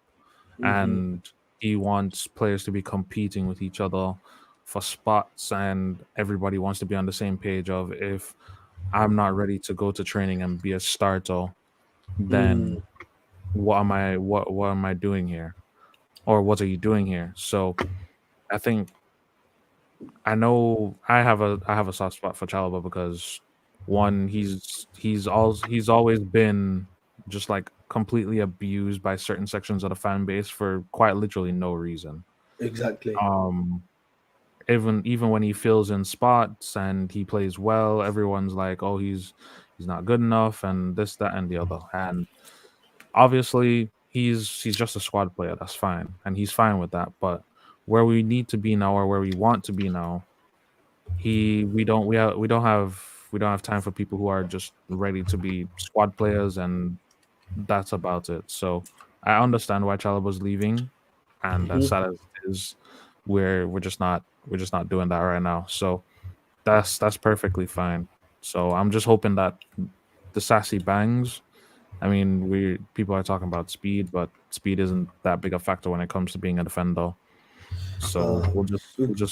And he wants players to be competing with each other for spots, and everybody wants to be on the same page of, if I'm not ready to go to training and be a starter, then what am I doing here? Or what are you doing here? So I think I know I have a soft spot for Chalobah because one, he's always been just like completely abused by certain sections of the fan base for quite literally no reason. Exactly. Even when he fills in spots and he plays well, everyone's like, "Oh, he's not good enough," and this, that, and the other. And obviously, he's just a squad player. That's fine, and he's fine with that. But where we need to be now, or where we want to be now, we don't have time for people who are just ready to be squad players, and that's about it. So I understand why Chalobah's leaving, and as sad as it is, we're just not doing that right now. So that's perfectly fine. So I'm just hoping that Disasi bangs. I mean, people are talking about speed, but speed isn't that big a factor when it comes to being a defender. So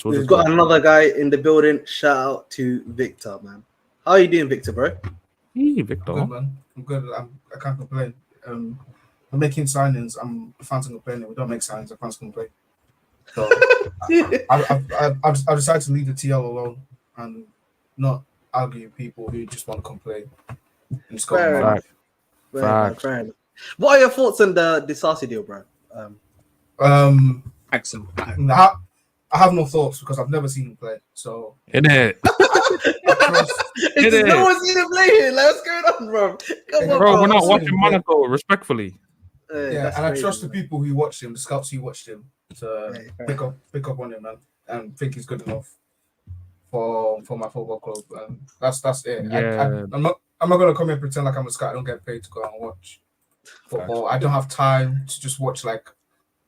We've got another guy in the building. Shout out to Victor, man. How are you doing, Victor, bro? Hey, Victor. I'm good, man. I'm good. I can't complain. We're making signings. I'm fans can complain. We don't make signings. I can't complain. So I've decided to leave the TL alone and not argue with people who just want to complain. And just go Fair on. enough. Fair enough. What are your thoughts on the Disasi deal, bro? Axel. I have no thoughts because I've never seen him play. So In it. No one's seen him play here. Like, what's going on, bro? Come on, Bro, we're not I've watching seen him Monaco, respectfully. yeah, and I trust the man. people who watched him, the scouts who watched him, to pick up on him, man, and think he's good enough for my football club. That's it. Yeah. I'm not gonna come here and pretend like I'm a scout. I don't get paid to go out and watch football. I don't have time to just watch like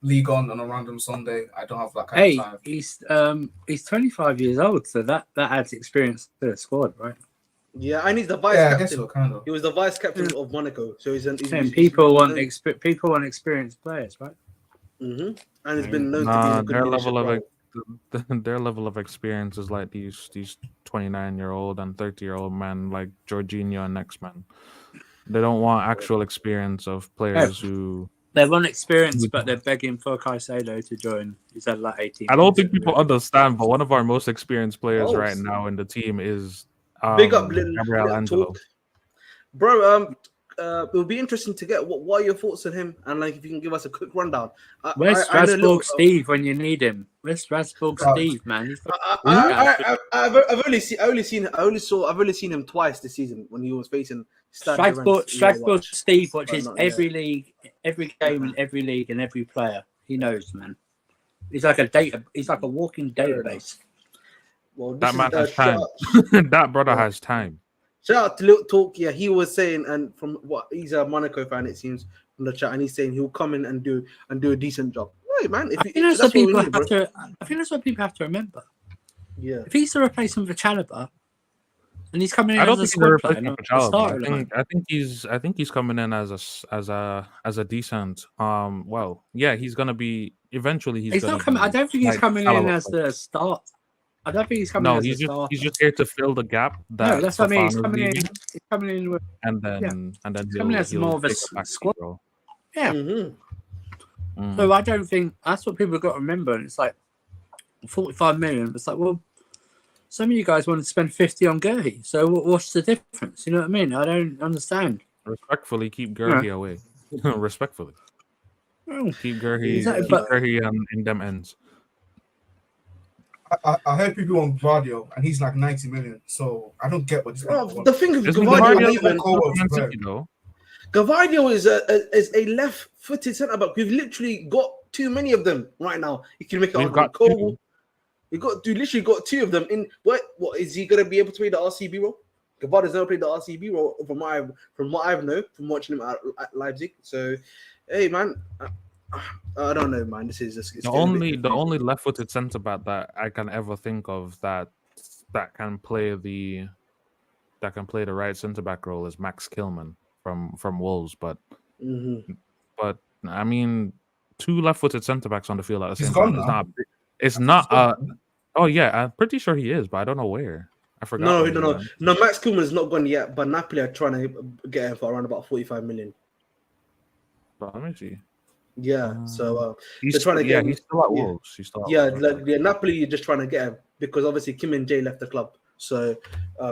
League on a random Sunday. I don't have that kind of time. He's 25 years old, so that adds experience to the squad, right? Yeah, and he's the vice Yeah, I captain. guess so, kind of. He was the vice captain of Monaco, so he's people want experienced players, right? And it's been known to be a good their level of experience is like these 29-year-old and 30-year-old men like Jorginho and next man. They don't want actual experience of players who they want experience, but they're begging for Caicedo to join. He's had like 18. I don't think people understand, but one of our most experienced players right now in the team is big up Gabriel Angelo. Bro, it would be interesting to get what are your thoughts on him, and like if you can give us a quick rundown. Where's Strasbourg Steve when you need him? Where's Strasbourg Steve, man? I've only seen him twice this season when he was facing Strasbourg Steve watches every league, every game in every league and every player. He knows, man. He's like a walking database. Well, that man has time. That brother has time. Shout out to Little Talk. Yeah, he was saying, and from what he's a Monaco fan, it seems from the chat, and he's saying he'll come in and do a decent job. Right, man. I think that's what people have to remember. Yeah. If he's the replacement for Chalobah, and he's coming in I don't as think a he's a squad replacement for player, Chalobah. I think he's coming in as a decent. Well, yeah, he's gonna be eventually. He's not coming. I don't think he's coming in as the start. I don't think he's coming. No, as he's a starter. He's just here to fill the gap. No, that's what I mean. He's coming in with, and then he's coming as more of a squad. Role. Yeah. So I don't think that's what people have got to remember. And it's like 45 million. It's like, well, some of you guys want to spend 50 on Gurhi. So what's the difference? You know what I mean? I don't understand. Respectfully, keep Gurhi away. Respectfully, keep Gurhi in them ends. I heard people on Guardiola, and he's like 90 million. So I don't get what. The thing is, Gavardio is a left-footed centre back. We've literally got too many of them right now. You can make it on Cole. You literally got two of them in. What is he going to be able to play the RCB role? Gavardio's never played the RCB role from what I've known from watching him at Leipzig. So, hey man. I don't know, man. This is just the only left-footed centre back that I can ever think of that can play the right centre back role is Max Kilman from Wolves. But I mean, two left-footed centre backs on the field at the same time is not. Oh yeah, I'm pretty sure he is, but I don't know where. I forgot. No. Max Kilman is not gone yet, but Napoli are trying to get him for around about 45 million. But let me see. Yeah, so they're trying to get him. He's still at Wolves. Napoli are just trying to get him because obviously Kim and Jay left the club, so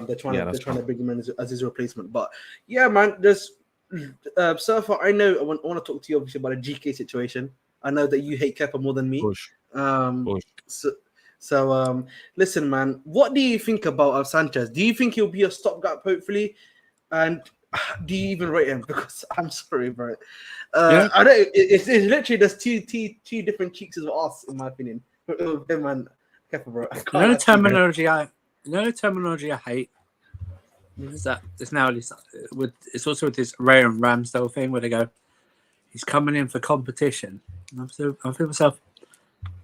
they're trying to bring him in as his replacement. But yeah, man, there's Surfer. I know I want to talk to you obviously about the GK situation. I know that you hate Kepa more than me. Listen, man. What do you think about Sanchez? Do you think he'll be a stopgap, hopefully? And do you even rate him? Because I'm sorry, bro. I don't. It's literally there's two different cheeks of us, in my opinion. Him and Kepa, bro. The terminology I hate is that it's also with this Ray and Ramsdale thing where they go, he's coming in for competition. And I feel myself,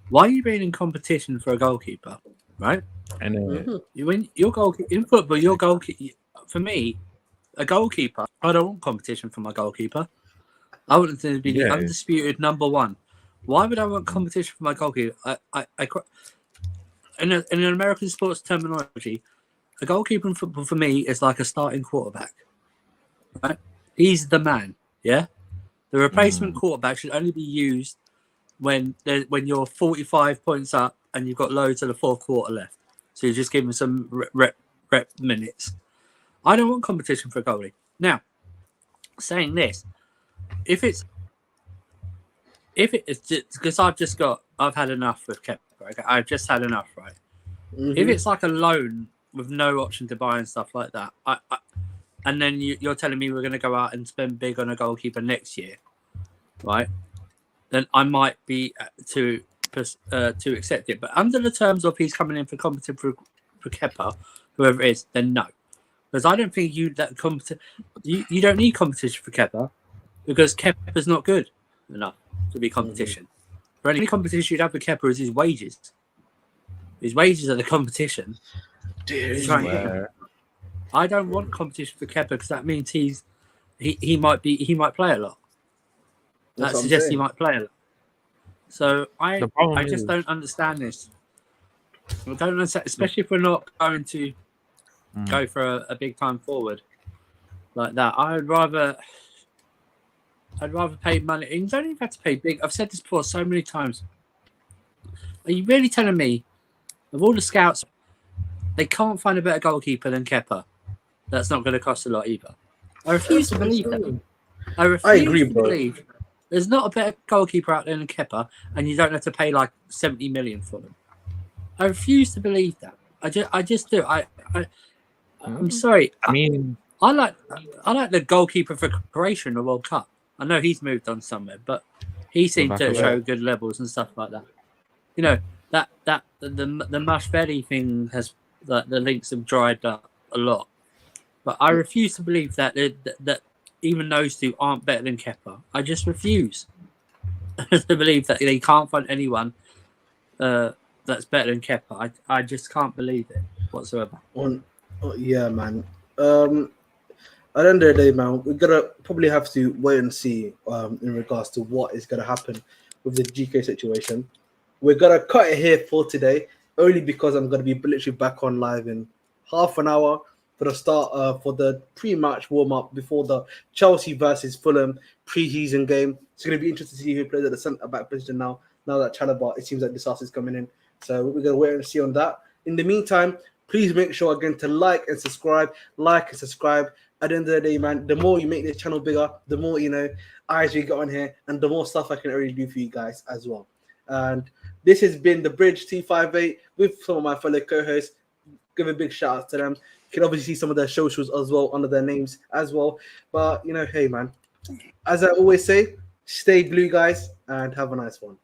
why are you being in competition for a goalkeeper, right? And you win your goalkeeper in football. Your goalkeeper, for me, a goalkeeper. I don't want competition for my goalkeeper. I want him to be the undisputed number one. Why would I want competition for my goalkeeper? In an American sports terminology, a goalkeeper in football for me is like a starting quarterback. Right? He's the man. Yeah. The replacement quarterback should only be used when you're 45 points up and you've got loads of the fourth quarter left. So you just give him some rep minutes. I don't want competition for a goalie. Now, saying this, if it's because I've had enough with Kepa. Okay? I've just had enough, right? If it's like a loan with no option to buy and stuff like that, and then you're telling me we're going to go out and spend big on a goalkeeper next year, right? Then I might be to accept it. But under the terms of he's coming in for competition for Kepa, whoever it is, then no. Because I don't think you don't need competition for Kepa because Kepa's not good enough to be competition. For any competition you'd have with Kepa is his wages. His wages are the competition. I don't want competition for Kepa because that means he might play a lot. That suggests he might play a lot. So I just don't understand this. I don't understand, especially if we're not going to go for a big time forward like that. I'd rather pay money. You don't even have to pay big. I've said this before so many times. Are you really telling me, of all the scouts, they can't find a better goalkeeper than Kepa? That's not going to cost a lot either. I refuse to believe that. I agree, to believe there's not a better goalkeeper out there than Kepa, and you don't have to pay like 70 million for them. I refuse to believe that. I just do. I'm sorry. I mean, I like the goalkeeper for Croatia in the World Cup. I know he's moved on somewhere, but he seemed to show good levels and stuff like that. You know, that the Mashvedi thing has the links have dried up a lot. But I refuse to believe that even those two aren't better than Kepa. I just refuse to believe that they can't find anyone that's better than Kepa. I just can't believe it whatsoever. Yeah, man. At the end of the day, man, we're gonna probably have to wait and see in regards to what is gonna happen with the GK situation. We're gonna cut it here for today, only because I'm gonna be literally back on live in half an hour for the start for the pre-match warm-up before the Chelsea versus Fulham pre-season game. It's gonna be interesting to see who plays at the centre-back position now. Now that Chalobah, it seems like Disasi is coming in, so we're gonna wait and see on that. In the meantime, please make sure again to like and subscribe. At the end of the day, man, the more you make this channel bigger, the more eyes we get on here, and the more stuff I can already do for you guys as well. And this has been the Bridge 258 with some of my fellow co-hosts. Give a big shout out to them. You can obviously see some of their socials as well under their names as well. But hey, man, as I always say, stay blue, guys, and have a nice one.